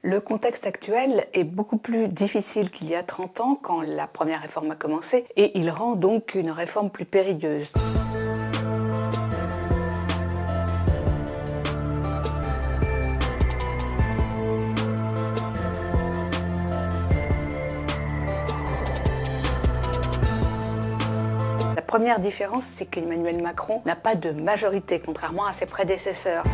Le contexte actuel est beaucoup plus difficile qu'il y a 30 ans quand la première réforme a commencé et il rend donc une réforme plus périlleuse. La première différence, c'est qu'Emmanuel Macron n'a pas de majorité, contrairement à ses prédécesseurs.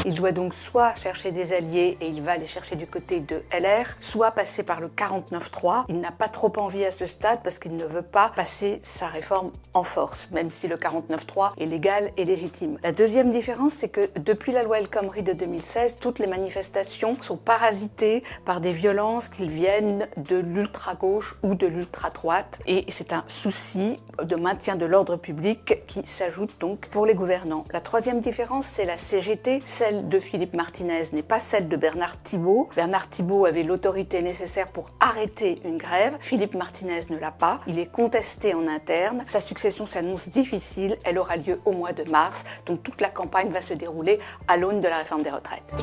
Il doit donc soit chercher des alliés et il va les chercher du côté de LR, soit passer par le 49-3. Il n'a pas trop envie à ce stade parce qu'il ne veut pas passer sa réforme en force, même si le 49-3 est légal et légitime. La deuxième différence, c'est que depuis la loi El Khomri de 2016, toutes les manifestations sont parasitées par des violences qui viennent de l'ultra-gauche ou de l'ultra-droite. Et c'est un souci de maintien de l'ordre public qui s'ajoute donc pour les gouvernants. La troisième différence, c'est la CGT, celle de Philippe Martinez n'est pas celle de Bernard Thibault. Bernard Thibault avait l'autorité nécessaire pour arrêter une grève. Philippe Martinez ne l'a pas. Il est contesté en interne. Sa succession s'annonce difficile. Elle aura lieu au mois de mars. Donc toute la campagne va se dérouler à l'aune de la réforme des retraites.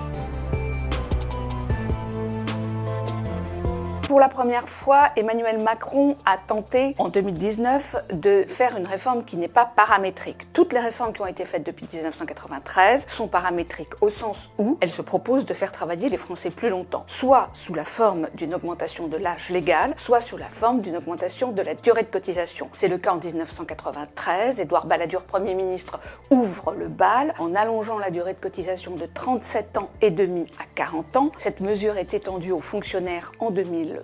Pour la première fois, Emmanuel Macron a tenté, en 2019, de faire une réforme qui n'est pas paramétrique. Toutes les réformes qui ont été faites depuis 1993 sont paramétriques au sens où elles se proposent de faire travailler les Français plus longtemps, soit sous la forme d'une augmentation de l'âge légal, soit sous la forme d'une augmentation de la durée de cotisation. C'est le cas en 1993. Édouard Balladur, Premier ministre, ouvre le bal en allongeant la durée de cotisation de 37 ans et demi à 40 ans. Cette mesure est étendue aux fonctionnaires en 2003.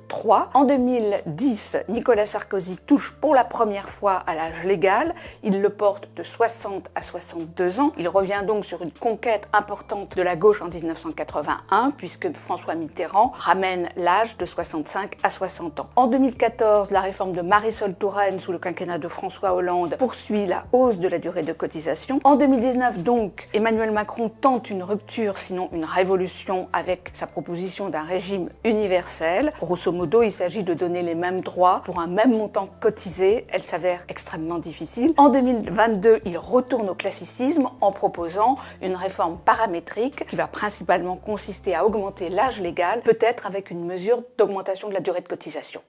En 2010, Nicolas Sarkozy touche pour la première fois à l'âge légal. Il le porte de 60 à 62 ans. Il revient donc sur une conquête importante de la gauche en 1981, puisque François Mitterrand ramène l'âge de 65 à 60 ans. En 2014, la réforme de Marisol Touraine sous le quinquennat de François Hollande poursuit la hausse de la durée de cotisation. En 2019, donc, Emmanuel Macron tente une rupture, sinon une révolution, avec sa proposition d'un régime universel. Grosso modo, il s'agit de donner les mêmes droits pour un même montant cotisé. Elle s'avère extrêmement difficile. En 2022, il retourne au classicisme en proposant une réforme paramétrique qui va principalement consister à augmenter l'âge légal, peut-être avec une mesure d'augmentation de la durée de cotisation.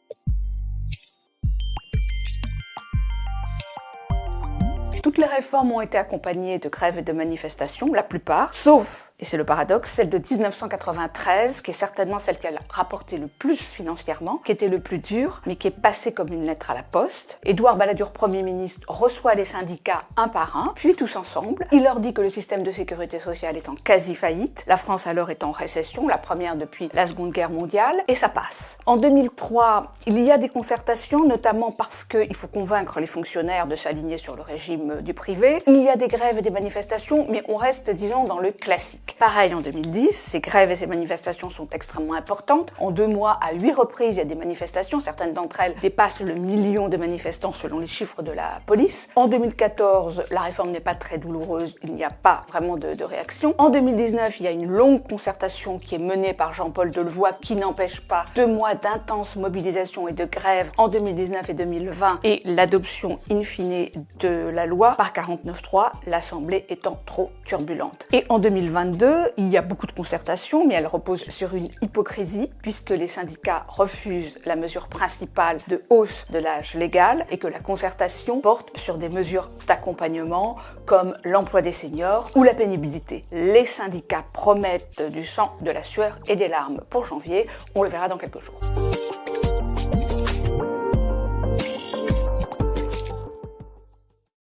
Toutes les réformes ont été accompagnées de grèves et de manifestations, la plupart, sauf, et c'est le paradoxe, celle de 1993, qui est certainement celle qui a rapporté le plus financièrement, qui était le plus dur, mais qui est passée comme une lettre à la poste. Édouard Balladur, Premier ministre, reçoit les syndicats un par un, puis tous ensemble. Il leur dit que le système de sécurité sociale est en quasi-faillite. La France alors est en récession, la première depuis la Seconde Guerre mondiale, et ça passe. En 2003, il y a des concertations, notamment parce qu'il faut convaincre les fonctionnaires de s'aligner sur le régime du privé. Il y a des grèves et des manifestations, mais on reste, disons, dans le classique. Pareil en 2010, ces grèves et ces manifestations sont extrêmement importantes. En 2 mois, à 8 reprises, il y a des manifestations. Certaines d'entre elles dépassent le million de manifestants selon les chiffres de la police. En 2014, la réforme n'est pas très douloureuse. Il n'y a pas vraiment de réaction. En 2019, il y a une longue concertation qui est menée par Jean-Paul Delevoye qui n'empêche pas 2 mois d'intense mobilisation et de grève en 2019 et 2020 et l'adoption in fine de la loi par 49.3, l'Assemblée étant trop turbulente. Et en 2022, il y a beaucoup de concertations, mais elles reposent sur une hypocrisie, puisque les syndicats refusent la mesure principale de hausse de l'âge légal et que la concertation porte sur des mesures d'accompagnement comme l'emploi des seniors ou la pénibilité. Les syndicats promettent du sang, de la sueur et des larmes pour janvier. On le verra dans quelques jours.